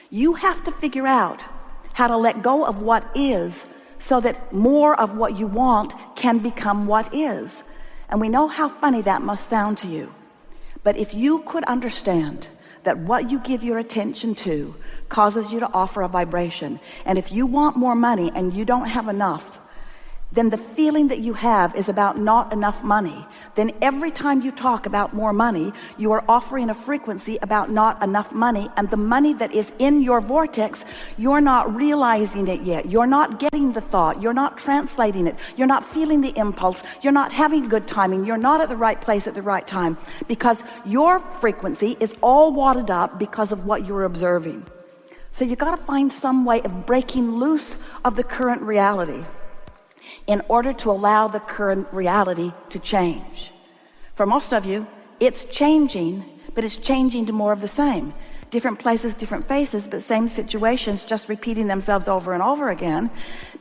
You have to figure out how to let go of what is so that more of what you want can become what is. And we know how funny that must sound to you. But if you could understand that what you give your attention to causes you to offer a vibration, and if you want more money and you don't have enough, then the feeling that you have is about not enough money. Then every time you talk about more money, you are offering a frequency about not enough money, and the money that is in your vortex, you're not realizing it yet. You're not getting the thought. You're not translating it. You're not feeling the impulse. You're not having good timing. You're not at the right place at the right time, because your frequency is all wadded up because of what you're observing. So you got to find some way of breaking loose of the current reality in order to allow the current reality to change. For most of you, it's changing, but it's changing to more of the same. Different places, different faces, but same situations just repeating themselves over and over again,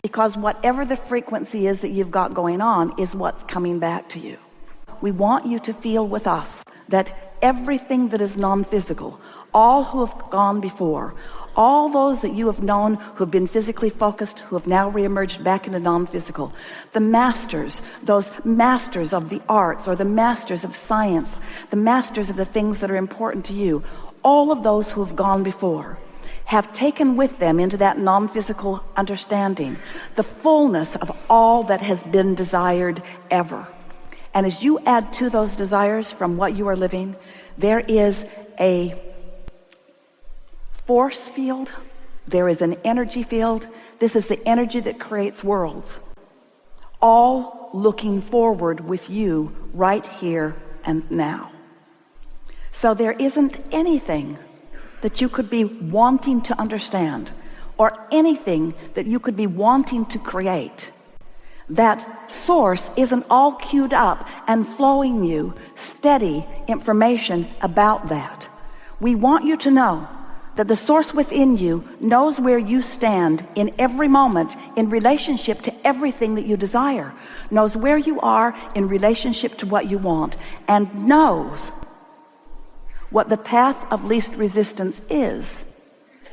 because whatever the frequency is that you've got going on is what's coming back to you. We want you to feel with us that everything that is non-physical, all who have gone before, all those that you have known who have been physically focused, who have now reemerged back into non-physical, the masters, those masters of the arts or the masters of science, the masters of the things that are important to you, all of those who have gone before have taken with them into that non-physical understanding the fullness of all that has been desired ever. And as you add to those desires from what you are living, there is a force field, there is an energy field. This is the energy that creates worlds, all looking forward with you right here and now. So there isn't anything that you could be wanting to understand, or anything that you could be wanting to create, that source isn't all queued up and flowing you steady information about that. We want you to know that the source within you knows where you stand in every moment in relationship to everything that you desire, knows where you are in relationship to what you want, and knows what the path of least resistance is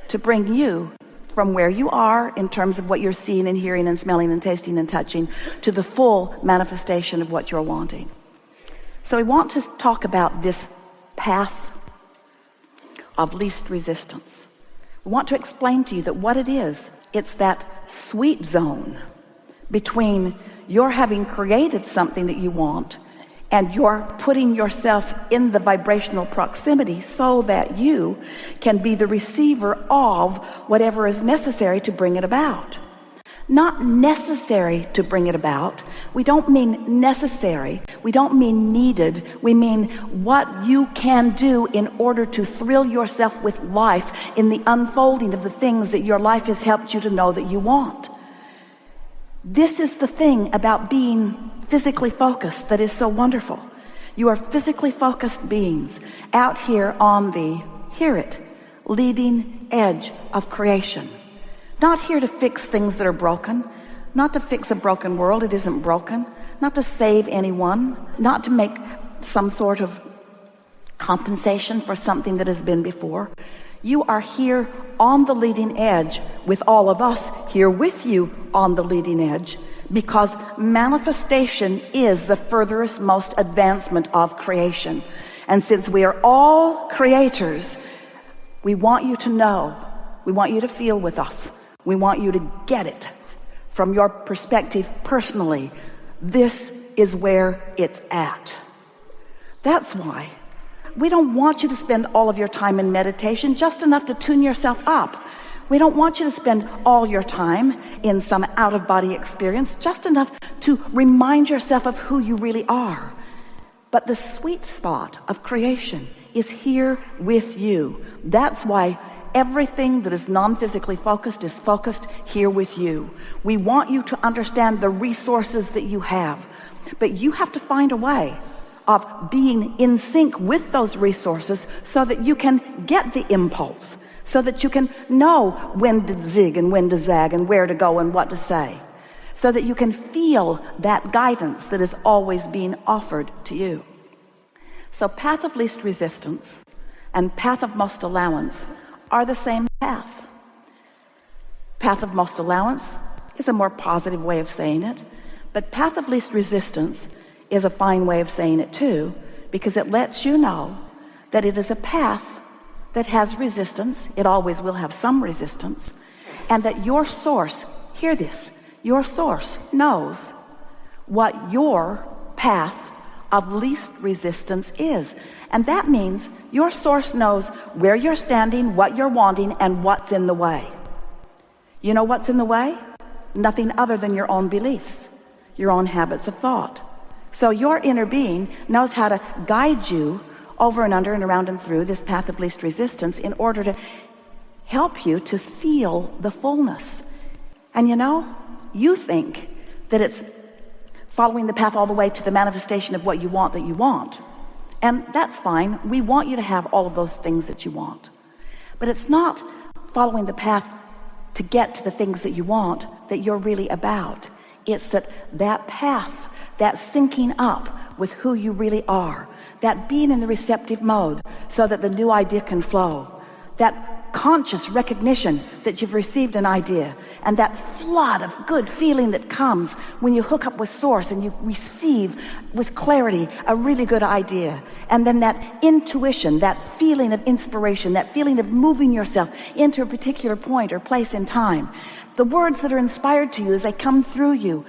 to bring you from where you are in terms of what you're seeing and hearing and smelling and tasting and touching to the full manifestation of what you're wanting. So we want to talk about this path of least resistance. We want to explain to you that what it is, it's that sweet zone between your having created something that you want and you're putting yourself in the vibrational proximity so that you can be the receiver of whatever is necessary to bring it about. Not necessary to bring it about. We don't mean necessary. We don't mean needed. We mean what you can do in order to thrill yourself with life in the unfolding of the things that your life has helped you to know that you want. This is the thing about being physically focused that is so wonderful. You are physically focused beings out here on the, hear it, leading edge of creation. Not here to fix things that are broken, not to fix a broken world, it isn't broken, not to save anyone, not to make some sort of compensation for something that has been before. You are here on the leading edge with all of us here with you on the leading edge, because manifestation is the furthest most advancement of creation. And since we are all creators, we want you to know, we want you to feel with us. We want you to get it from your perspective personally. This is where it's at. That's why we don't want you to spend all of your time in meditation, just enough to tune yourself up. We don't want you to spend all your time in some out-of-body experience, just enough to remind yourself of who you really are. But the sweet spot of creation is here with you. That's why everything that is non-physically focused is focused here with you. We want you to understand the resources that you have, but you have to find a way of being in sync with those resources so that you can get the impulse, so that you can know when to zig and when to zag and where to go and what to say, so that you can feel that guidance that is always being offered to you. So path of least resistance and path of most allowance are the same path. Path of most allowance is a more positive way of saying it, but path of least resistance is a fine way of saying it too, because it lets you know that it is a path that has resistance. It always will have some resistance, and that your source, hear this, your source knows what your path of least resistance is. And that means your source knows where you're standing, what you're wanting, and what's in the way. You know what's in the way? Nothing other than your own beliefs, your own habits of thought. So your inner being knows how to guide you over and under and around and through this path of least resistance in order to help you to feel the fullness. And you know, you think that it's following the path all the way to the manifestation of what you want that you want. And that's fine. We want you to have all of those things that you want. But it's not following the path to get to the things that you want that you're really about. It's that path, that syncing up with who you really are, that being in the receptive mode so that the new idea can flow, that conscious recognition that you've received an idea, and that flood of good feeling that comes when you hook up with source and you receive with clarity a really good idea. And then that intuition, that feeling of inspiration, that feeling of moving yourself into a particular point or place in time, the words that are inspired to you as they come through you.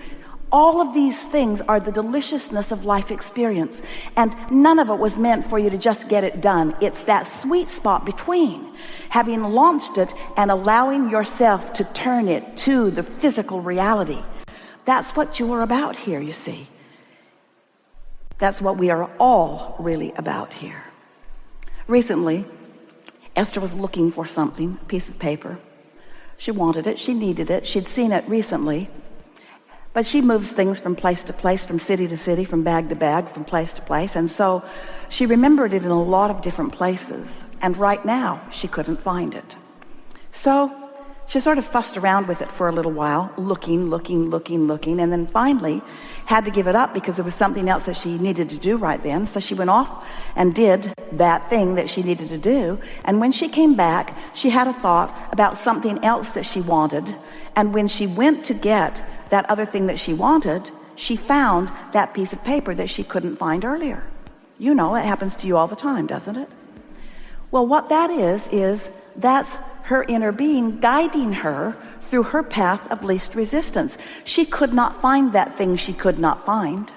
All of these things are the deliciousness of life experience, and none of it was meant for you to just get it done. It's that sweet spot between having launched it and allowing yourself to turn it to the physical reality. That's what you are about here, you see. That's what we are all really about here. Recently, Esther was looking for something, a piece of paper. She wanted it, she needed it, she'd seen it recently. But she moves things from place to place, from city to city, from bag to bag, from place to place. And so she remembered it in a lot of different places. And right now, she couldn't find it. So she sort of fussed around with it for a little while, looking, and then finally had to give it up because there was something else that she needed to do right then. So she went off and did that thing that she needed to do. And when she came back, she had a thought about something else that she wanted. And when she went to get that other thing that she wanted, she found that piece of paper that she couldn't find earlier. You know, it happens to you all the time, doesn't it? Well, what that is that's her inner being guiding her through her path of least resistance. She could not find that thing she could not find.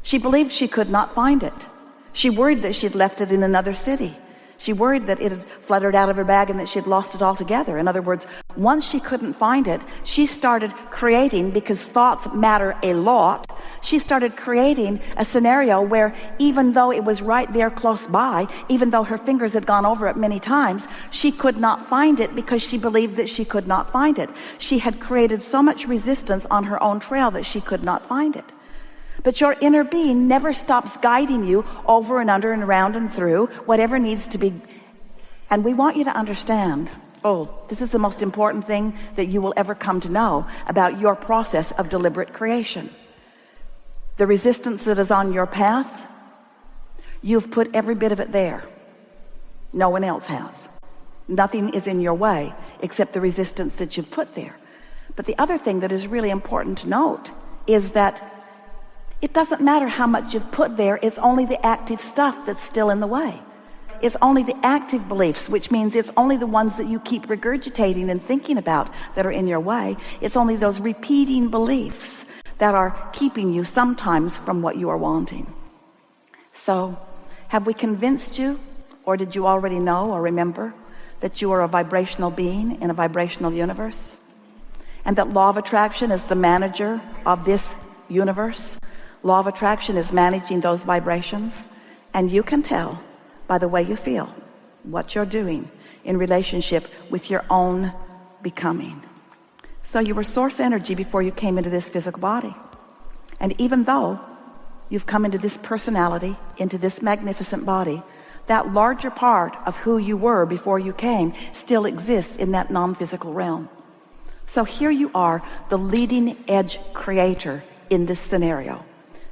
She believed she could not find it. She worried that she'd left it in another city. She worried that it had fluttered out of her bag and that she'd lost it altogether. In other words, once she couldn't find it, she started creating, because thoughts matter a lot, she started creating a scenario where even though it was right there close by, even though her fingers had gone over it many times, she could not find it because she believed that she could not find it. She had created so much resistance on her own trail that she could not find it. But your inner being never stops guiding you over and under and around and through whatever needs to be. And we want you to understand, this is the most important thing that you will ever come to know about your process of deliberate creation. The resistance that is on your path, you've put every bit of it there. No one else has. Nothing is in your way except the resistance that you've put there. But the other thing that is really important to note is that it doesn't matter how much you've put there. It's only the active stuff that's still in the way. It's only the active beliefs, which means it's only the ones that you keep regurgitating and thinking about that are in your way. It's only those repeating beliefs that are keeping you sometimes from what you are wanting. So, have we convinced you, or did you already know or remember that you are a vibrational being in a vibrational universe? And that law of attraction is the manager of this universe? Law of attraction is managing those vibrations, and you can tell by the way you feel what you're doing in relationship with your own becoming. So you were source energy before you came into this physical body. And even though you've come into this personality, into this magnificent body, that larger part of who you were before you came still exists in that non-physical realm. So here you are, the leading edge creator in this scenario,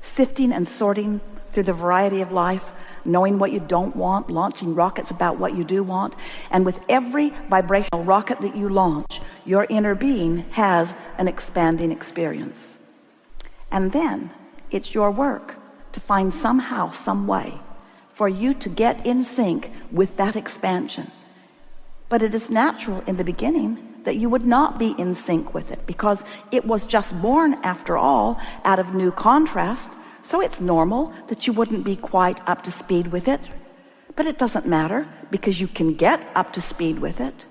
sifting and sorting through the variety of life knowing what you don't want, launching rockets about what you do want. And with every vibrational rocket that you launch, your inner being has an expanding experience. And then it's your work to find somehow, some way for you to get in sync with that expansion. But it is natural in the beginning that you would not be in sync with it, because it was just born, after all, out of new contrast. So it's normal that you wouldn't be quite up to speed with it. But it doesn't matter, because you can get up to speed with it.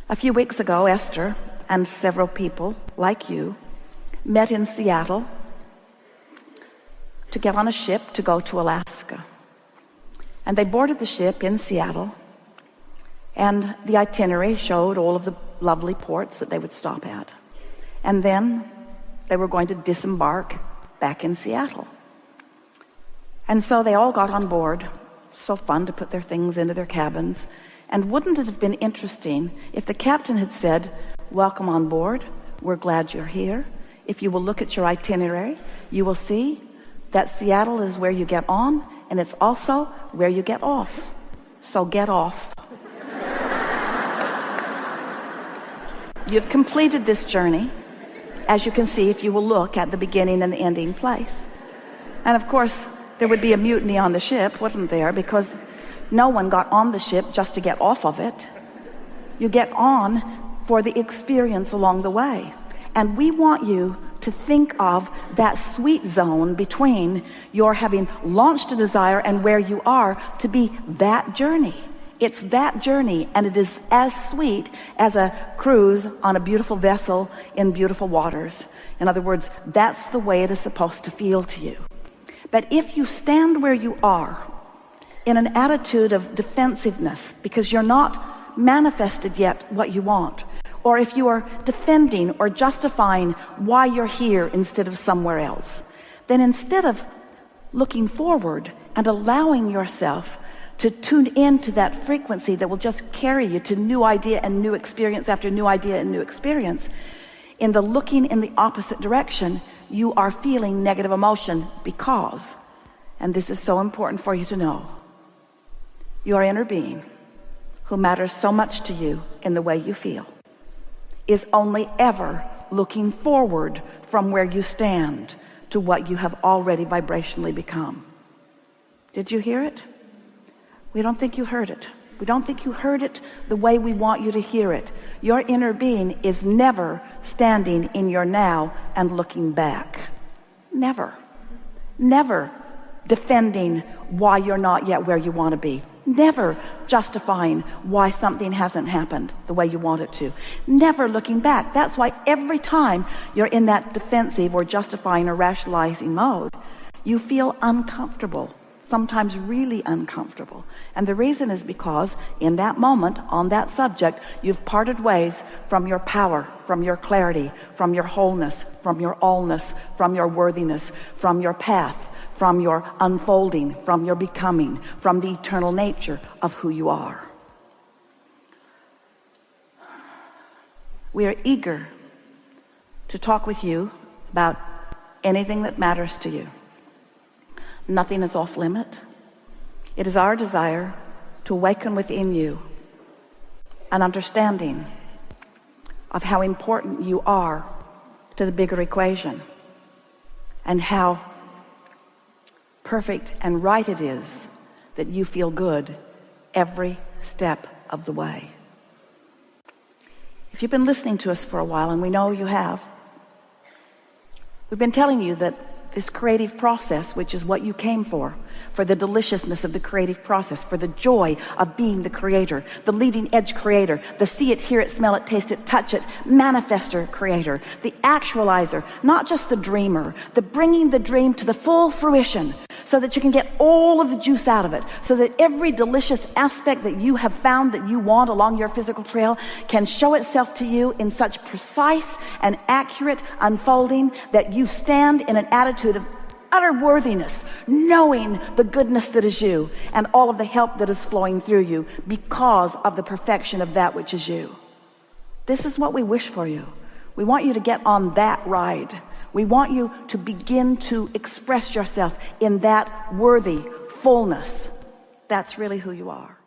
A few weeks ago, Esther and several people like you met in Seattle to get on a ship to go to Alaska. And they boarded the ship in Seattle, and the itinerary showed all of the lovely ports that they would stop at. And then they were going to disembark back in Seattle. And so they all got on board. So fun to put their things into their cabins. And wouldn't it have been interesting if the captain had said, "Welcome on board. We're glad you're here. If you will look at your itinerary, you will see that Seattle is where you get on, and it's also where you get off. So get off." You've completed this journey, as you can see if you will look at the beginning and the ending place. And of course, there would be a mutiny on the ship, wouldn't there? Because no one got on the ship just to get off of it. You get on for the experience along the way. And we want you to think of that sweet zone between your having launched a desire and where you are to be that journey. It's that journey, and it is as sweet as a cruise on a beautiful vessel in beautiful waters. In other words, that's the way it is supposed to feel to you. But if you stand where you are in an attitude of defensiveness because you're not manifested yet what you want, or if you are defending or justifying why you're here instead of somewhere else, then instead of looking forward and allowing yourself to tune into that frequency that will just carry you to new idea and new experience after new idea and new experience, in the looking in the opposite direction, you are feeling negative emotion because, and this is so important for you to know, your inner being, who matters so much to you in the way you feel, is only ever looking forward from where you stand to what you have already vibrationally become. Did you hear it? We don't think you heard it. We don't think you heard it the way we want you to hear it. Your inner being is never standing in your now and looking back. Never. Never defending why you're not yet where you want to be. Never justifying why something hasn't happened the way you want it to. Never looking back. That's why every time you're in that defensive or justifying or rationalizing mode, you feel uncomfortable. Sometimes really uncomfortable. And the reason is because in that moment, on that subject, you've parted ways from your power, from your clarity, from your wholeness, from your allness, from your worthiness, from your path, from your unfolding, from your becoming, from the eternal nature of who you are. We are eager to talk with you about anything that matters to you. Nothing is off limit. It is our desire to awaken within you an understanding of how important you are to the bigger equation, and how perfect and right it is that you feel good every step of the way. If you've been listening to us for a while, and we know you have, we've been telling you that this creative process, which is what you came for the deliciousness of the creative process, for the joy of being the creator, the leading edge creator, the see it, hear it, smell it, taste it, touch it, manifester creator, the actualizer, not just the dreamer, the bringing the dream to the full fruition so that you can get all of the juice out of it, so that every delicious aspect that you have found that you want along your physical trail can show itself to you in such precise and accurate unfolding that you stand in an attitude of utter worthiness, knowing the goodness that is you and all of the help that is flowing through you because of the perfection of that which is you. This is what we wish for you. We want you to get on that ride. We want you to begin to express yourself in that worthy, fullness. That's really who you are.